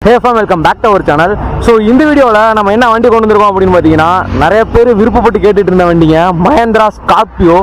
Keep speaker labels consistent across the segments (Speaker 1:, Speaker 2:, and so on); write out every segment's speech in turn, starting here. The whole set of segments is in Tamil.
Speaker 1: Hey fam, welcome back to our channel. So இந்த வீடியோல நம்ம என்ன வண்டி கொண்டு வந்திருக்கோம் அப்படினு பாத்தீங்கன்னா நிறைய பேர் விருப்பப்பட்டு கேட்டுட்டு இருந்த வண்டிங்க Mahindra Scorpio.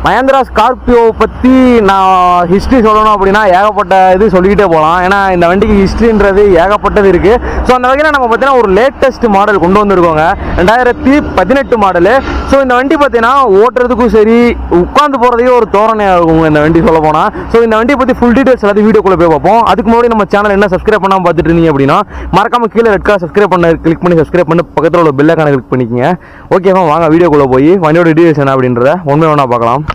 Speaker 1: Mahindra Scorpio பத்தி நான் ஹிஸ்டரி சொல்லணும் அப்படினா ஏகப்பட்ட இது சொல்லிட்டே போலாம். ஏனா இந்த வண்டிக்கு ஹிஸ்டரின்றது ஏகப்பட்டது இருக்கு. சோ அந்த வகையில நம்ம பாத்தீங்கன்னா ஒரு லேட்டஸ்ட் மாடல் கொண்டு வந்திருக்கோங்க. 2018 மாடல். சோ இந்த வண்டி பாத்தீங்கன்னா ஓட்டுறதுக்கும் சரி உட்கார்ந்து போறதுக்கே ஒரு தோரணையா இருக்கும் இந்த வண்டி சொல்ல போனா. சோ இந்த வண்டியை பத்தி ஃபுல் டீடைல்ஸ் எல்லாத்தையும் வீடியோக்குள்ள போய் பார்ப்போம். அதுக்கு முன்னாடி நம்ம சேனல் என்ன சப்ஸ்கிரைப் பண்ணாம பார்த்துட்டு இருந்தீங்க அப்படினா மறக்காம கீழ ரெட் கலர் சப்ஸ்கிரைப் பண்ண கிளிக் பண்ணி சப்ஸ்கிரைப் பண்ணி பக்கத்துல உள்ள பெல் ஐகானை கிளிக் பண்ணிக்கங்க. ஓகேவா, வாங்க வீடியோக்குள்ள போய் வண்டியோட டீடைல்ஸ் என்ன அப்படின்றத ஒண்ணா பார்க்கலாம்.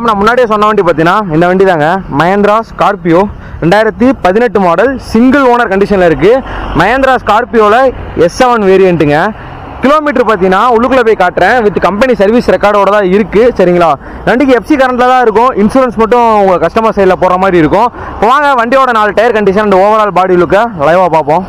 Speaker 1: நான் முன்னாடியே சொன்ன வண்டி பார்த்தீங்கன்னா இந்த வண்டி தாங்க Mahindra Scorpio 2018 model single owner கண்டிஷனில் இருக்குது. Mahindra Scorpioவில் S7 வேரியண்ட்டுங்க. கிலோமீட்டர் பார்த்தீங்கன்னா உள்ளுக்குள்ளே போய் காட்டுறேன். வித் கம்பெனி சர்வீஸ் ரெக்கார்டோட தான் இருக்குது. சரிங்களா, வண்டிக்கு எஃப்சி கரண்டில் தான் இருக்கும். இன்சூரன்ஸ் மட்டும் உங்கள் கஸ்டமர் சைடில் போகிற மாதிரி இருக்கும். இப்போ வாங்க வண்டியோட 4 tyre condition and overall body லுக்கை லைவாக பார்ப்போம்.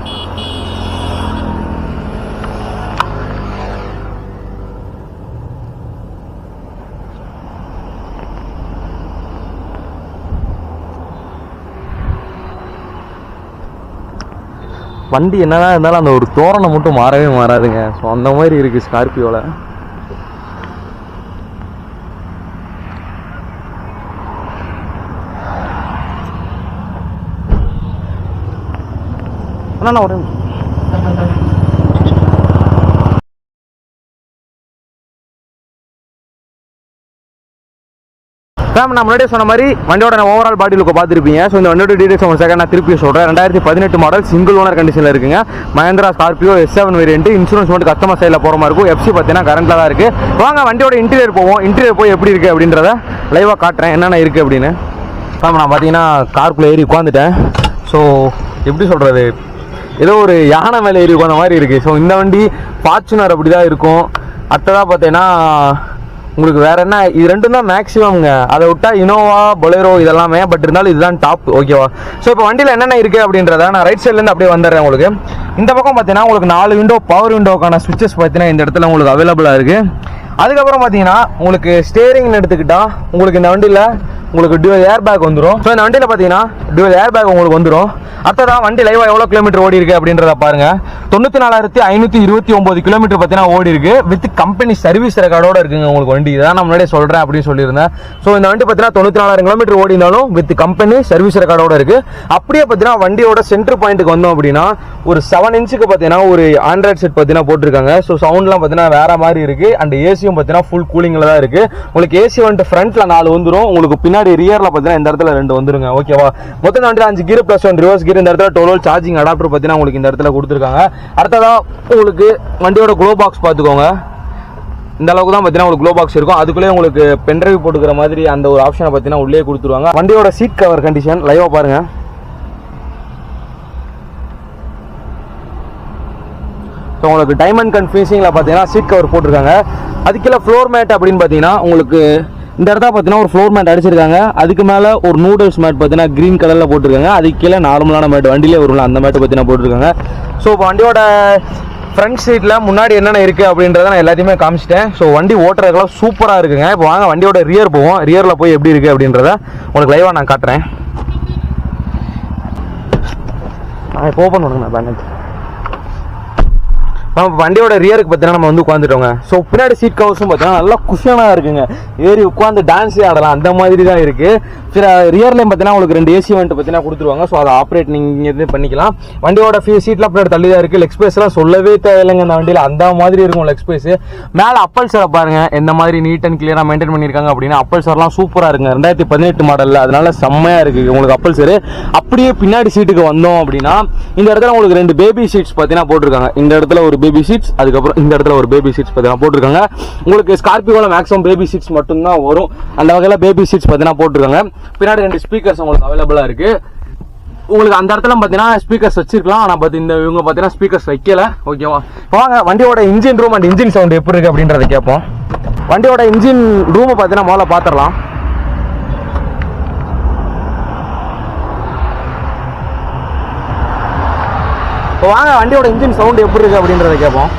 Speaker 1: வண்டி என்னதான் இருந்தாலும் அந்த ஒரு தோரணை மட்டும் மாறவே மாறாதுங்க. ஸோ அந்த மாதிரி இருக்குது ஸ்கார்பியோவில். அண்ணா ஒரு நான் முன்னாடியே சொன்ன மாதிரி வண்டியோட ஓவரால் பாடி லுக்கை பார்த்துருப்பீங்க. ஸோ இந்த வண்டியோட டீடைல்ஸ் ஒரு செகண்ட் நான் திருப்பி சொல்கிறேன். 2018 மாடல் சிங்கிள் ஓனர் கண்டிஷனில் இருக்குங்க. Mahindra Scorpio S7 variant. Insurance மட்டும் கஸ்டமர் சைடில் போகிற மாதிரி இருக்கும். எஃப்சி பார்த்தீங்கன்னா கரண்டில் தான் இருக்குது. வாங்க வண்டியோட இன்டீரியர் போவோம். இன்டீரியர் போய் எப்படி இருக்குது அப்படின்றத லைவாக காட்டுறேன் என்னென்ன இருக்குது அப்படின்னு. நான் பார்த்தீங்கன்னா காருக்குள்ளே ஏறி உட்காந்துட்டேன். ஸோ எப்படி சொல்கிறது, ஏதோ ஒரு யானை மேலே ஏறி உட்காந்த மாதிரி இருக்குது. ஸோ இந்த வண்டி ஃபார்ச்சுனர் அப்படி தான் இருக்கும். அடுத்ததாக பார்த்தீங்கன்னா உங்களுக்கு வேற என்ன, இது ரெண்டும் தான் மேக்ஸிமம்ங்க. அதை விட்டா இனோவா பொலேரோ இதெல்லாமே, பட் இருந்தாலும் இதுதான் டாப். ஓகேவா, ஸோ இப்போ வண்டியில் என்னென்ன இருக்குது அப்படின்றத நான் ரைட் சைட்லேருந்து அப்படியே வந்துடுறேன். உங்களுக்கு இந்த பக்கம் பார்த்தீங்கன்னா உங்களுக்கு 4 விண்டோ பவர் விண்டோக்கான சுவிச்சஸ் பார்த்தீங்கன்னா இந்த இடத்துல உங்களுக்கு அவைலபிளாக இருக்குது. அதுக்கப்புறம் பார்த்தீங்கன்னா உங்களுக்கு ஸ்டேரிங்னு எடுத்துக்கிட்டா உங்களுக்கு இந்த வண்டியில் உங்களுக்கு டியூவல் ஏர் பேக் வந்துடும். ஸோ இந்த வண்டியில் பார்த்தீங்கன்னா டியூவல் ஏர் பேக் உங்களுக்கு வந்துடும். அடுத்ததான் வண்டி லைவாக எவ்வளோ கிலோமீட்டர் ஓடி இருக்கு அப்படின்றத பாருங்க. 94,529 கிலோமீட்டர் பார்த்தீங்கன்னா ஓடி இருக்கு. வித் கம்பெனி சர்வீஸ் ரெக்கார்டோட இருக்குங்க உங்களுக்கு வண்டி. இதான் நான் முன்னாடியே சொல்கிறேன் அப்படின்னு சொல்லியிருந்தேன். ஸோ இந்த வண்டி பார்த்தீங்கன்னா 94,000 கிலோமீட்டர் ஓடி இருந்தாலும் வித் கம்பெனி சர்வீஸ் ரெக்கார்டோட இருக்கு. அப்படியே பார்த்தீங்கன்னா வண்டியோட சென்டர் பாயிண்ட்டுக்கு வந்தோம் அப்படின்னா ஒரு 7 இன்ச்சுக்கு பார்த்தீங்கன்னா ஒரு ஆண்ட்ராய்ட் செட் பார்த்தீங்கன்னா போட்டிருக்காங்க. ஸோ சவுண்ட்லாம் பார்த்தீங்கன்னா வேற மாதிரி இருக்கு. அண்ட் ஏசியும் பார்த்தீங்கன்னா ஃபுல் கூலிங்கில் தான் இருக்கு. உங்களுக்கு ஏசி வந்துட்டு ஃப்ரண்ட்ல 4 வந்துடும். உங்களுக்கு பின்னாடி ரியர்ல பார்த்தீங்கன்னா இந்த இடத்துல 2 வந்துருங்க. ஓகேவா, மொத்தம் வண்டியில் 5 கீர் பிளஸ் 1 ரிவர்ஸ் கீர். இந்த இடத்துல 12 சார்ஜிங் அடாப்டர் பார்த்தீங்கன்னா உங்களுக்கு இந்த இடத்துல கொடுத்துருக்காங்க. அடுத்ததா உங்களுக்கு வண்டியோட க்ளோ பாக்ஸ் பார்த்துக்கோங்க. இந்த அளவுக்கு தான் பார்த்தீங்கன்னா உங்களுக்கு க்ளோ பாக்ஸ் இருக்கும். அதுக்குள்ளே உங்களுக்கு பென்ட்ரைவ் போட்டுக்கிற மாதிரி அந்த ஒரு ஆப்ஷனை பார்த்தீங்கன்னா உள்ளே கொடுத்துருவாங்க. வண்டியோட சீட் கவர் கண்டிஷன் லைவா பாருங்க. ஸோ உங்களுக்கு டைமண்ட் கன் ஃபினிஷிங்கில் பார்த்தீங்கன்னா சீட் கவர் போட்டிருக்காங்க. அதுக்குள்ள ஃப்ளோர் மேட் அப்படின்னு பார்த்தீங்கன்னா உங்களுக்கு இந்த இடத்துல பார்த்தீங்கன்னா ஒரு ஃப்ளோர் மேட் அடிச்சிருக்காங்க. அதுக்கு மேலே ஒரு நூடுல்ஸ் மேட் பார்த்தீங்கன்னா க்ரீன் கலரில் போட்டிருக்காங்க. அதுக்கு கீழே நார்மலான மேட் வண்டியிலே வரும்ல அந்த மேட் பார்த்தீங்கன்னா போட்டிருக்காங்க. ஸோ இப்போ வண்டியோட ஃப்ரண்ட் சீட்டில் முன்னாடி என்னென்ன இருக்குது அப்படின்றத நான் எல்லாத்தையுமே காமிச்சிட்டேன். ஸோ வண்டி ஓட்டுறதுக்கெல்லாம் சூப்பராக இருக்குங்க. இப்போ வாங்க வண்டியோட ரியர் போவோம். ரியரில் போய் எப்படி இருக்குது அப்படின்றத உங்களுக்கு லைவாக நான் காட்டுறேன். இப்போ ஓப்பன் பண்ணுங்க பேனட். வண்டியோட ரியருக்கு பார்த்தீங்கன்னா நம்ம வந்து உட்காந்துட்டோங்க. ஸோ பின்னாடி சீட் கவர்ஸும் பார்த்தீங்கன்னா நல்லா குஷனாக இருக்குங்க. ஏறி உட்காந்து டான்ஸே ஆடலாம் அந்த மாதிரி தான் இருக்குது. சரி, ரியர்லையும் பார்த்தீங்கன்னா உங்களுக்கு 2 ஏசி வந்துட்டு பார்த்தீங்கன்னா கொடுத்துருவாங்க. ஸோ அதை ஆப்ரேட் நீங்கள் எது பண்ணிக்கலாம். வண்டியோட சீட்லாம் பின்னாடி தள்ளி தான் இருக்குது. லெக் ஸ்பேஸ்லாம் சொல்லவே தேவையில்லைங்க இந்த வண்டியில். அந்த மாதிரி இருக்கும் லெக் ஸ்பேஸ். மேலே அப்பல்சரை பாருங்க எந்த மாதிரி நீட் அண்ட் கிளியராக மெயின்டைன் பண்ணியிருக்காங்க அப்படின்னா அப்பல்சர்லாம் சூப்பராக இருக்குங்க. 2018 மாடலில் அதனால செம்மையாக இருக்குது உங்களுக்கு அப்பல்சரு. அப்படியே பின்னாடி சீட்டுக்கு வந்தோம் அப்படின்னா இந்த இடத்துல உங்களுக்கு 2 பேபி சீட்ஸ் பார்த்தீங்கன்னா போட்டிருக்காங்க. இந்த இடத்துல ஒரு பேபி சீட்ஸ், அதுக்கப்புறம் இந்த இடத்துல ஒரு பேபி சீட்ஸ் பார்த்தீங்கன்னா போட்டிருக்காங்க. உங்களுக்கு ஸ்கார்பியோவில் மேக்ஸிமம் பேபி சீட்ஸ் மட்டும்தான் வரும். அந்த வகையில் பேபி சீட்ஸ் பார்த்தீங்கன்னா போட்டிருக்காங்க. பின்னாடி 2 ஸ்பீக்கர்ஸ் உங்களுக்கு அவைலபிளாக இருக்கு. உங்களுக்கு அந்த இடத்துல பார்த்தீங்கன்னா ஸ்பீக்கர்ஸ் வச்சிருக்கலாம். ஆனால் இவங்க பார்த்தீங்கன்னா ஸ்பீக்கர்ஸ் வைக்கல. ஓகேவா, வாங்க வண்டியோட engine room and engine sound எப்படி இருக்கு அப்படின்றத கேட்போம். வண்டியோட இன்ஜின் ரூமை பார்த்தீங்கன்னா முதல்ல பார்த்துடலாம். வாங்க வண்டியோட இன்ஜின் சவுண்ட் எப்படி இருக்கு அப்படின்றத கேட்போம்.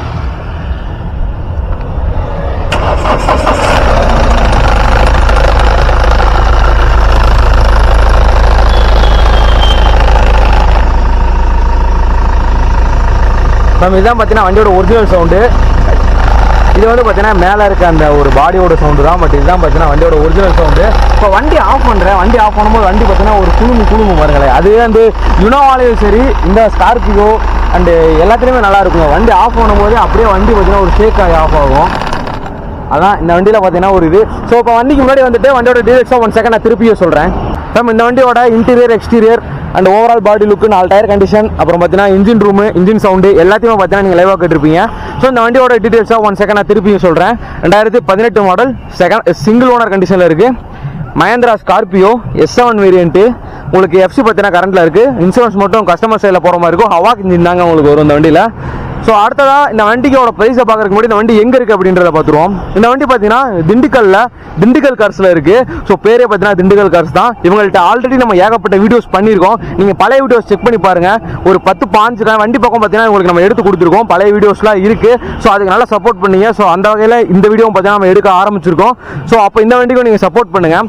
Speaker 1: நம்ம இதுதான் பார்த்தீங்கன்னா வண்டியோட ஒரிஜினல் சவுண்டு. இது வந்து பார்த்தீங்கன்னா மேலே இருக்க அந்த ஒரு பாடியோட சவுண்டு தான். பட் இதுதான் பார்த்தீங்கன்னா வண்டியோட ஒரிஜினல் சவுண்டு. இப்போ வண்டி ஆஃப் பண்ணுறேன். வண்டி ஆஃப் பண்ணும்போது வண்டி பார்த்தீங்கன்னா ஒரு குழுமு பாருங்களேன். அதுவே வந்து யுனோவாலையும் சரி இந்த ஸ்கார்பியோ அண்டு எல்லாத்துலேயுமே நல்லா இருக்குங்க. வண்டி ஆஃப் பண்ணும்போது அப்படியே வண்டி பார்த்தீங்கன்னா ஒரு ஷேக் ஆகி ஆஃப் ஆகும். அதான் இந்த வண்டியில் பார்த்தீங்கன்னா ஒரு இது. ஸோ இப்போ வண்டிக்கு முன்னாடி வந்துட்டு வண்டியோட டீடைல்ஸாக 1 செகண்ட் நான் திருப்பியும் சொல்கிறேன். நம்ம இந்த வண்டியோட interior exterior and overall body look, 4 tyre condition, அப்புறம் பார்த்தீங்கன்னா இன்ஜின் ரூமு, இன்ஜின் சவுண்டு எல்லாத்தையுமே பார்த்தீங்கன்னா நீங்கள் லைவாக கேட்டிருப்பீங்க. ஸோ இந்த வண்டியோட டீடைல்ஸாக 1 செகண்ட் நான் திருப்பியும் சொல்கிறேன். 2018 மாடல், சிங்கிள் ஓனர் கண்டிஷனில் இருக்குது. Mahindra Scorpio S7 variant. உங்களுக்கு எஃப்சி பார்த்தீங்கன்னா கரண்ட்டில் இருக்குது. இன்சூரன்ஸ் மட்டும் கஸ்டமர் சைடில் போகிற மாதிரி இருக்கும். ஹவாக் இன்ஜின் தாங்க உங்களுக்கு வரும் இந்த வண்டியில். ஸோ அடுத்ததாக இந்த வண்டிக்கோட ப்ரைஸை பார்க்குறதுக்கு முன்னாடி இந்த வண்டி எங்கே இருக்குது அப்படின்றத பார்த்துருவோம். இந்த வண்டி பார்த்தீங்கன்னா திண்டுக்கல் கார்ஸில் இருக்குது. ஸோ பேரே பார்த்தீங்கன்னா திண்டுக்கல் கார்ஸ் தான். இவங்கள்ட்ட ஆல்ரெடி நம்ம ஏகப்பட்ட வீடியோஸ் பண்ணியிருக்கோம். நீங்கள் பழைய வீடியோஸ் செக் பண்ணி பாருங்கள். ஒரு 10-15 வண்டி பக்கம் பார்த்தீங்கன்னா உங்களுக்கு நம்ம எடுத்து கொடுத்துருக்கோம். பழைய வீடியோஸ்லாம் இருக்குது. ஸோ அதுக்கு நல்லா சப்போர்ட் பண்ணீங்க. ஸோ அந்த வகையில் இந்த வீடியோவும் பார்த்தீங்கன்னா நம்ம எடுக்க ஆரம்பிச்சிருக்கோம். ஸோ அப்போ இந்த வண்டிக்கும் நீங்கள் சப்போர்ட் பண்ணுங்கள்.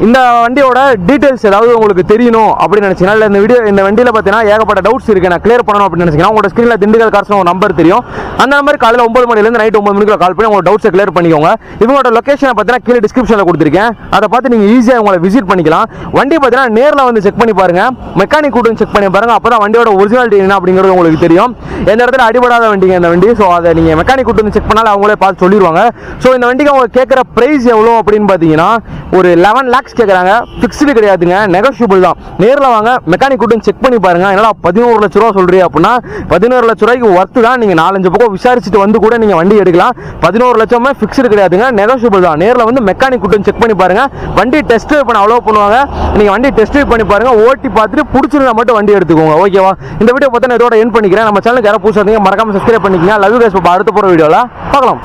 Speaker 1: இந்த வண்டியோட டீடைல்ஸ் ஏதாவது உங்களுக்கு தெரியணும் அப்படின்னு நினைச்சீங்கன்னா, இல்லை இந்த வண்டியில் பார்த்தீங்கன்னா ஏகப்பட்ட டவுட்ஸ் இருக்குது, நான் கிளியர் பண்ணணும் அப்படின்னு நினைச்சீங்கன்னா, உங்களோட ஸ்க்ரீனில் திண்டுக்கல் கார்ஸ் ஒரு நம்பர் தெரியும். அந்த நம்பர் காலையில் 9 மணிலேருந்து நைட் 9 மணிக்குள்ள கால் பண்ணி உங்களோட டவுட்ஸை கிளியர் பண்ணிக்கோங்க. இவங்களோட லொக்கேஷனை பார்த்தீங்கன்னா கீழே டிஸ்கிரிப்ஷனில் கொடுத்துருக்கேன். அதை பார்த்து நீங்கள் ஈஸியாக உங்களை விசிட் பண்ணிக்கலாம். வண்டி பார்த்தீங்கன்னா நேரில் வந்து செக் பண்ணி பாருங்க, மெக்கானிக் கூட்டம் செக் பண்ணி பாருங்க. அப்போ தான் வண்டியோட ஒரிஜினாலிட்டி என்ன அப்படிங்கிறது உங்களுக்கு தெரியும். எந்த இடத்துல அடிபடாத வண்டிங்க இந்த வண்டி. ஸோ அதை நீங்கள் மெக்கானிக் கூட்டம் செக் பண்ணாலும் அவங்களே பார்த்து சொல்லிடுவாங்க. ஸோ இந்த வண்டிக்கு அவங்க கேட்குற ப்ரைஸ் எவ்வளோ அப்படின்னு பார்த்தீங்கன்னா ஒரு 11 lakhs கேட்குறாங்க. ஃபிக்ஸ்டு கிடையாதுங்க, நெகோஷியபிள் தான். நேரில் வாங்க, மெக்கானிக் கூட்டம் செக் பண்ணி பாருங்க. என்னடா 11 லட்ச ரூபா சொல்றீங்க அப்படின்னா 11 லட்ச ரூபாய்க்கு ஒர்த்து தான். நீங்கள் 4-5 பக்கம் விசாரிச்சுட்டு வந்து கூட நீங்கள் வண்டி எடுக்கலாம். 11 லட்சமே ஃபிக்ஸ்டு கிடையாதுங்க, நெகோஷியபிள் தான். நேரில் வந்து மெக்கானிக் கூட்டம் செக் பண்ணி பாருங்க. வண்டி டெஸ்ட் ட்ரைவ் பண்ண அலோவ் பண்ணுவாங்க. நீங்கள் வண்டி டெஸ்ட் ட்ரைவ் பண்ணி பாருங்க, ஓட்டி பார்த்துட்டு பிடிச்சிருந்தா மட்டும் வண்டி எடுத்துக்கோங்க. ஓகேவா? இந்த வீடியோ பார்த்தா இதோட எண்ட் பண்ணிக்கிறேன். நம்ம சேனலுக்கு யாராவது புதுசாக இருந்தீங்க மறக்காம சப்ஸ்கிரைப் பண்ணிக்கங்க. Love you guys. அடுத்த போகிற வீடியோவில் பார்க்கலாம்.